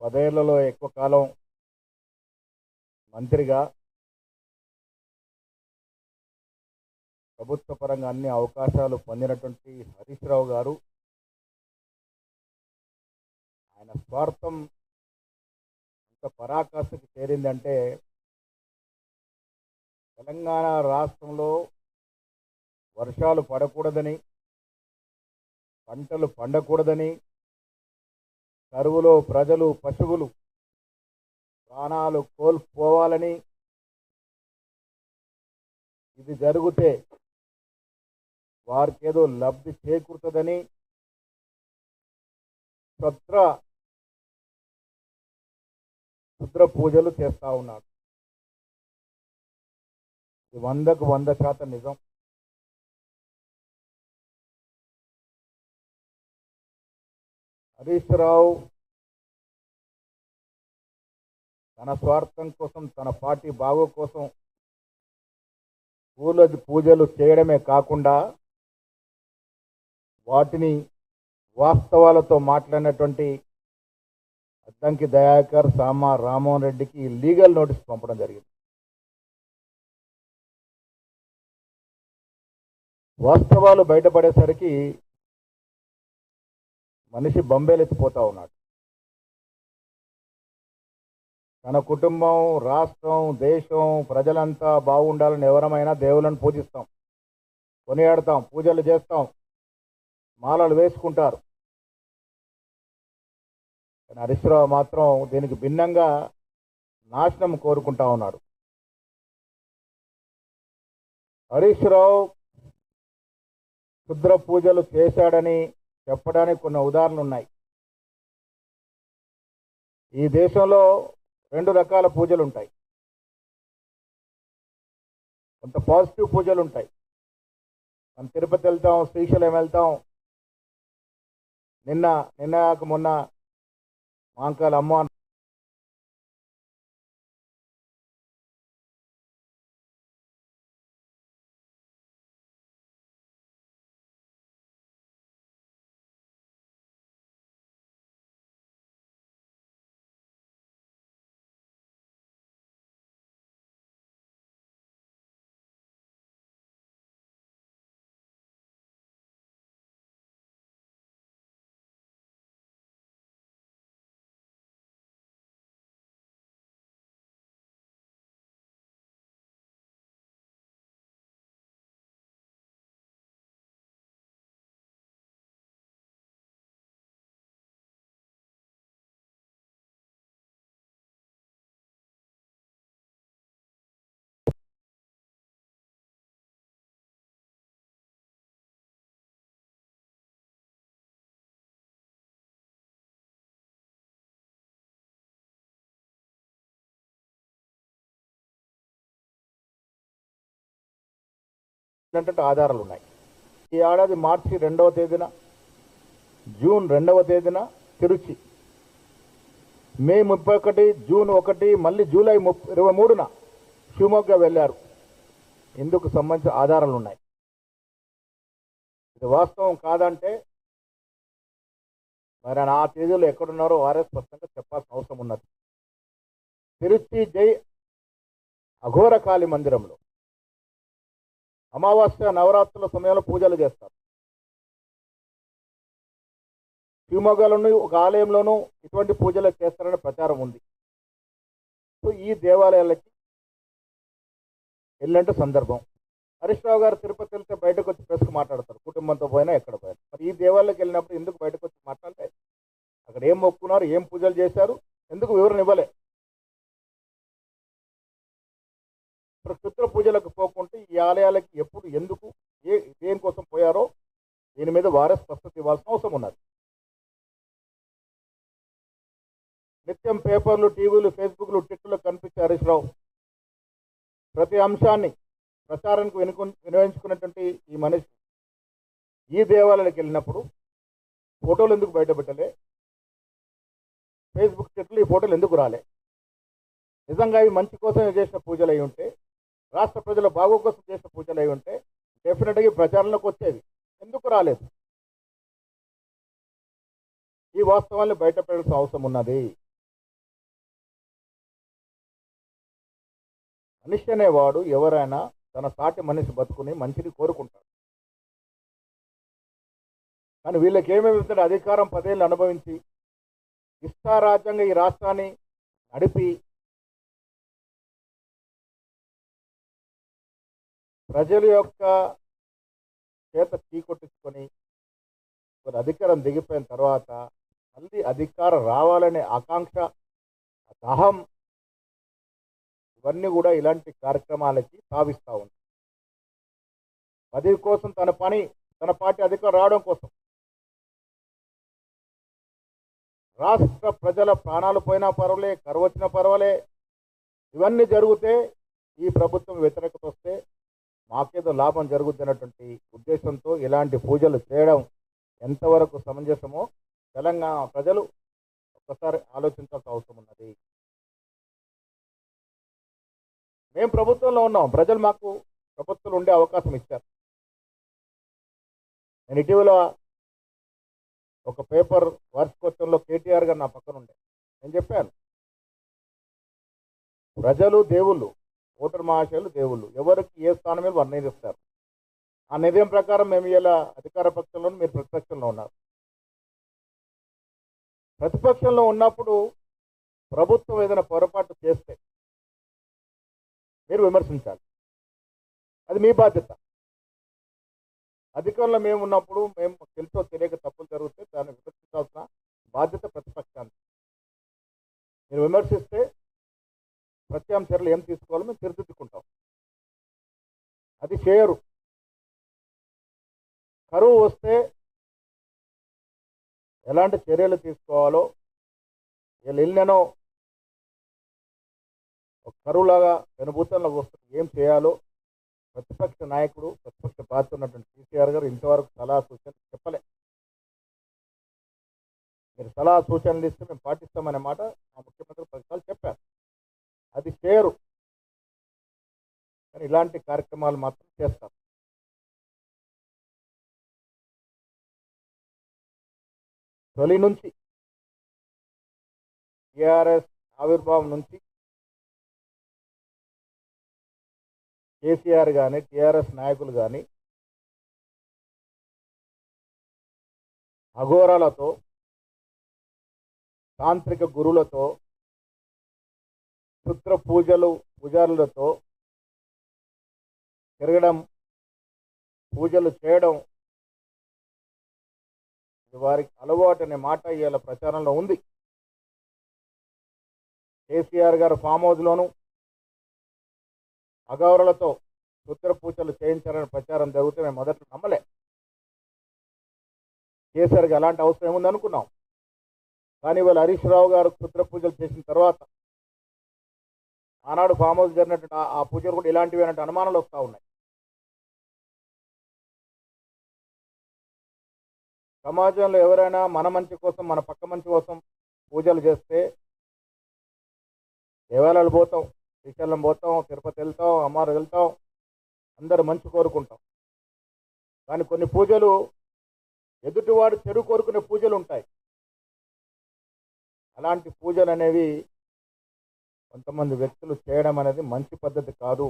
10 ఏళ్లలో ఎక్కువ కాలం మంత్రిగా ప్రభుత్వ పరంగా అన్ని అవకాశాలు పొందినటువంటి హరీష్ రావు గారు ఆయన స్వార్థం ఇంత పరాకాష్ఠకి చేరిందంటే తెలంగాణ రాష్ట్రంలో వర్షాలు పడకూడదని, పంటలు పండకూడదని, కరువులో ప్రజలు పశువులు ప్రాణాలు కోల్పోవాలని, ఇది జరిగితే వారికేదో లబ్ధి చేకూరుతుందని క్షుద్ర పూజలు చేస్తా ఉన్నాడు. ఇది 100కు 100% నిజం. హరీష్ రావు తన స్వార్థం కోసం, తన పార్టీ బాగో కోసం పూజలు చేయడమే కాకుండా వాటిని వాస్తవాలతో మాట్లాడినటువంటి అద్దంకి దయాకర్, సామా రామ్మోహన్ రెడ్డికి లీగల్ నోటీస్ పంపడం జరిగింది. వాస్తవాలు బయటపడేసరికి మనిషి బొంబేలెత్తిపోతా ఉన్నాడు. తన కుటుంబం, రాష్ట్రం, దేశం, ప్రజలంతా బాగుండాలని ఎవరమైనా దేవులను పూజిస్తాం, కొనియాడతాం, పూజలు చేస్తాం, మాలలు వేసుకుంటారు. కానీ హరీష్ రావు మాత్రం దీనికి భిన్నంగా నాశనం కోరుకుంటా ఉన్నాడు. హరీష్ రావు క్షుద్ర పూజలు చేశాడని చెప్పడానికి కొన్ని ఉదాహరణలు ఉన్నాయి. ఈ దేశంలో 2 రకాల పూజలు ఉంటాయి. కొంత పాజిటివ్ పూజలు ఉంటాయి. మనం తిరుపతి వెళ్తాం, శ్రీశైలం వెళ్తాం. మొన్న మాంకాల అమ్మ అంటే ఆధారాలు ఉన్నాయి. ఈ ఏడాది మార్చి 2వ తేదీన, జూన్ 2వ తేదీన తిరుచి, మే 31, జూన్ 1, మళ్ళీ జూలై 23న షివమొగ్గ వెళ్ళారు. ఇందుకు సంబంధించిన ఆధారాలు ఉన్నాయి. ఇది వాస్తవం కాదంటే మరి ఆ తేదీలో ఎక్కడున్నారో వారే స్పష్టంగా చెప్పాల్సిన అవసరం ఉన్నది. తిరుచి జై అఘోర కాళీ మందిరంలో అమావాస్య నవరాత్రుల సమయంలో పూజలు చేస్తారు. శివమొగ్గలోని ఒక ఆలయంలోనూ ఇటువంటి పూజలు చేస్తారనే ప్రచారం ఉంది. సో ఈ దేవాలయాలకి వెళ్ళంటే సందర్భం. హరీష్ రావు గారు తిరుపతి వెళ్తే బయటకు వచ్చి ప్రెస్కి మాట్లాడతారు, కుటుంబంతో పోయినా ఎక్కడ పోయినా. మరి ఈ దేవాలయాలకు వెళ్ళినప్పుడు ఎందుకు బయటకు వచ్చి మాట్లాడితే అక్కడ ఏం మొక్కున్నారు, ఏం పూజలు చేశారు, ఎందుకు వివరణ ఇవ్వలే? క్షుద్ర పూజలకు పోకుంటే ఈ ఆలయాలకి ఎప్పుడు, ఎందుకు, దేనికోసం పోయారో దీని మీద వారే స్పష్టత ఇవ్వాల్సిన అవసరం ఉన్నది. నిత్యం పేపర్లు, టీవీలు, ఫేస్బుక్లు, ట్విట్టర్లు కనిపించే హరీష్ రావు ప్రతి అంశాన్ని ప్రచారానికి వినియోగించుకున్నటువంటి ఈ మనిషి ఈ దేవాలయాలకు వెళ్ళినప్పుడు ఫోటోలు ఎందుకు బయటపెట్టలే? ఫేస్బుక్, ట్విట్టర్లు ఈ ఫోటోలు ఎందుకు రాలే? నిజంగా ఇవి మంచి కోసం చేసిన పూజలు అయి ఉంటే, రాష్ట్ర ప్రజల బాగో కోసం చేసిన పూజలు అయి ఉంటే డెఫినెట్గా ప్రచారంలోకి వచ్చేది. ఎందుకు రాలేదు? ఈ వాస్తవాన్ని బయటపెట్టాల్సిన అవసరం ఉన్నది. మనిషి అనేవాడు ఎవరైనా తన సాటి మనిషి బతుకుని మంచిని కోరుకుంటాడు. కానీ వీళ్ళకి ఏమేమి అధికారం 10 ఏళ్ళు అనుభవించి ఇష్టారాజ్యంగా ఈ రాష్ట్రాన్ని నడిపి ప్రజల యొక్క చేత చీకొట్టించుకొని అధికారం దిగిపోయిన తర్వాత మళ్ళీ అధికారం రావాలనే ఆకాంక్ష, దాహం, ఇవన్నీ కూడా ఇలాంటి కార్యక్రమాలకి సాగిస్తూ ఉంది. పదవి కోసం తన పార్టీ అధికారం రావడం కోసం రాష్ట్ర ప్రజల ప్రాణాలు పోయినా పర్వాలే, కరువు వచ్చినా పర్వాలే, ఇవన్నీ జరిగితే ఈ ప్రభుత్వం వ్యతిరేకత వస్తే మాకేదో లాభం జరుగుద్ది అన్నటువంటి ఉద్దేశంతో ఇలాంటి పూజలు చేయడం ఎంతవరకు సమంజసమో తెలంగాణ ప్రజలు ఒక్కసారి ఆలోచించాల్సిన అవసరం ఉన్నది. మేము ప్రభుత్వంలో ఉన్నాం, ప్రజలు మాకు ప్రభుత్వంలో ఉండే అవకాశం ఇచ్చారు. నేను ఇటీవల ఒక పేపర్ వార్షికోత్సవంలో కేటీఆర్ గారు నా పక్కన ఉండే, నేను చెప్పాను, ప్రజలు దేవుళ్ళు, ఓటర్ మహాశయులు దేవుళ్ళు, ఎవరికి ఏ స్థానం మీద వారు నిర్ణయిస్తారు. ఆ నిర్ణయం ప్రకారం మేము ఇలా అధికార పక్షంలో, మీరు ప్రతిపక్షంలో ఉన్నారు. ప్రతిపక్షంలో ఉన్నప్పుడు ప్రభుత్వం ఏదైనా పొరపాటు చేస్తే మీరు విమర్శించాలి, అది మీ బాధ్యత. అధికారంలో మేము ఉన్నప్పుడు మేము తెలుసో తెలియక తప్పులు జరిగితే దాన్ని విమర్శించాల్సిన బాధ్యత ప్రతిపక్షానికి. మీరు విమర్శిస్తే ప్రత్యామ్నాయ చర్యలు ఏం తీసుకోవాలో మేము తీర్చిదిద్దుకుంటాం. అది చేయరు. కరువు వస్తే ఎలాంటి చర్యలు తీసుకోవాలో, వీళ్ళు ఇళ్ళనో ఒక కరువులాగా వెనుభూతంలో వస్తుంది, ఏం చేయాలో ప్రతిపక్ష నాయకుడు, ప్రతిపక్ష బాధ్యత ఉన్నటువంటి కేసీఆర్ గారు ఇంతవరకు సలహా సూచనలు చెప్పలే. మీరు సలహా సూచనలు ఇస్తే మేము పాటిస్తామనే మాట మా ముఖ్యమంత్రి 10 సార్లు చెప్పారు. అది చేయరు. కానీ ఇలాంటి కార్యక్రమాలు మాత్రం చేస్తారు. తొలి నుంచి టీఆర్ఎస్ ఆవిర్భావం నుంచి కేసీఆర్ కానీ టీఆర్ఎస్ నాయకులు కానీ అఘోరాలతో, తాంత్రిక గురువులతో, క్షుద్ర పూజారులతో తిరగడం, పూజలు చేయడం వారికి అలవాటు అనే మాట ఇవాళ ప్రచారంలో ఉంది. కేసీఆర్ గారు ఫామ్ హౌస్లోనూ అగౌరలతో క్షుద్ర పూజలు చేయించారని ప్రచారం జరిగితే మేము మొదట్లో నమ్మలే. కేసీఆర్ గారు అలాంటి అవసరం ఏముంది అనుకున్నాం. కానీ ఇవాళ హరీష్ రావు గారు క్షుద్ర పూజలు చేసిన తర్వాత ఆనాడు ఫామ్ హౌస్ జరిగినట్టు ఆ పూజలు కూడా ఇలాంటివి అన్నట్టు అనుమానాలు వస్తూ ఉన్నాయి. సమాజంలో ఎవరైనా మన మంచి కోసం, మన పక్క మంచి కోసం పూజలు చేస్తే దేవాలయాలు పోతాం, శ్రీశైలం పోతాం, తిరుపతి వెళ్తాం, అమ్మారు వెళ్తాం, అందరూ మంచి కోరుకుంటాం. కానీ కొన్ని పూజలు ఎదుటివాడు చెడు కోరుకునే పూజలు ఉంటాయి. అలాంటి పూజలు అనేవి కొంతమంది వ్యక్తులు చేయడం అనేది మంచి పద్ధతి కాదు.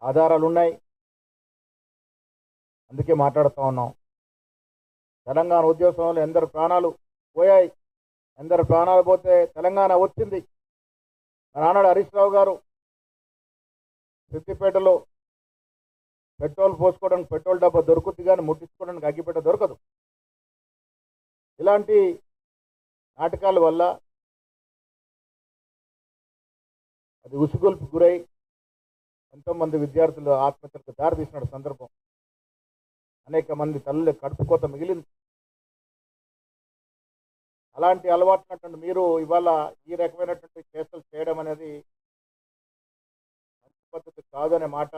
ఆధారాలు ఉన్నాయి, అందుకే మాట్లాడుతూ ఉన్నాం. తెలంగాణ ఉద్యమంలో ఎందరు ప్రాణాలు పోయాయి, ఎందరు ప్రాణాలు పోతే తెలంగాణ వచ్చింది. నానాడు హరీష్ రావు గారు సిద్దిపేటలో పెట్రోల్ పోసుకోవడానికి పెట్రోల్ డబ్బా దొరుకుతుంది, కానీ ముట్టించుకోవడానికి అగ్గిపెట్ట దొరకదు. ఇలాంటి నాటకాల వల్ల అది ఉసుగొల్పు గురై ఎంతోమంది విద్యార్థులు ఆత్మహత్యలకు దారితీసిన సందర్భం, అనేక మంది తల్లి కడుపు కోత మిగిలింది. అలాంటి అలవాటునటువంటి మీరు ఇవాళ ఈ రకమైనటువంటి కేసులు చేయడం అనేది మంచి పద్ధతి కాదనే మాట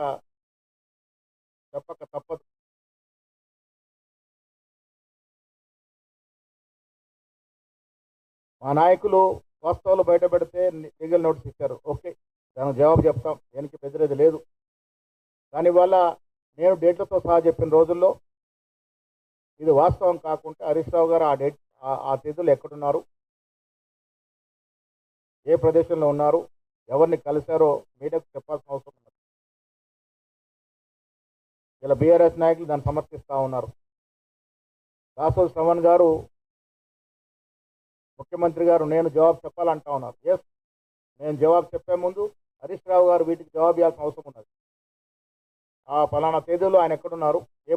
చెప్పక తప్పదు. మా నాయకులు వాస్తవాలు బయట పెడితే లీగల్ నోటీస్ ఇచ్చారు, ఓకే, దానికి జవాబు చెప్తాం, దేనికి బెదిరేది లేదు. కానీ ఇవాళ నేను డేట్లతో సహా చెప్పిన రోజుల్లో ఇది వాస్తవం కాకుంటే హరీష్ రావు గారు ఆ తేదీలు ఎక్కడున్నారు, ఏ ప్రదేశంలో ఉన్నారు, ఎవరిని కలిశారో మీడియాకు చెప్పాల్సిన అవసరం ఉన్నది. ఇలా బీఆర్ఎస్ నాయకులు దాన్ని సమర్థిస్తూ ఉన్నారు. దాసోజు శ్రవణ్ గారు ముఖ్యమంత్రి గారు నేను జవాబు చెప్పాలంటా ఉన్నారు. ఎస్, నేను జవాబు చెప్పే ముందు హరీష్ రావు గారు వీటికి జవాబు ఇవ్వాల్సిన అవసరం ఉన్నది. ఆ ఫలానా తేదీలో ఆయన ఎక్కడున్నారు, ఏ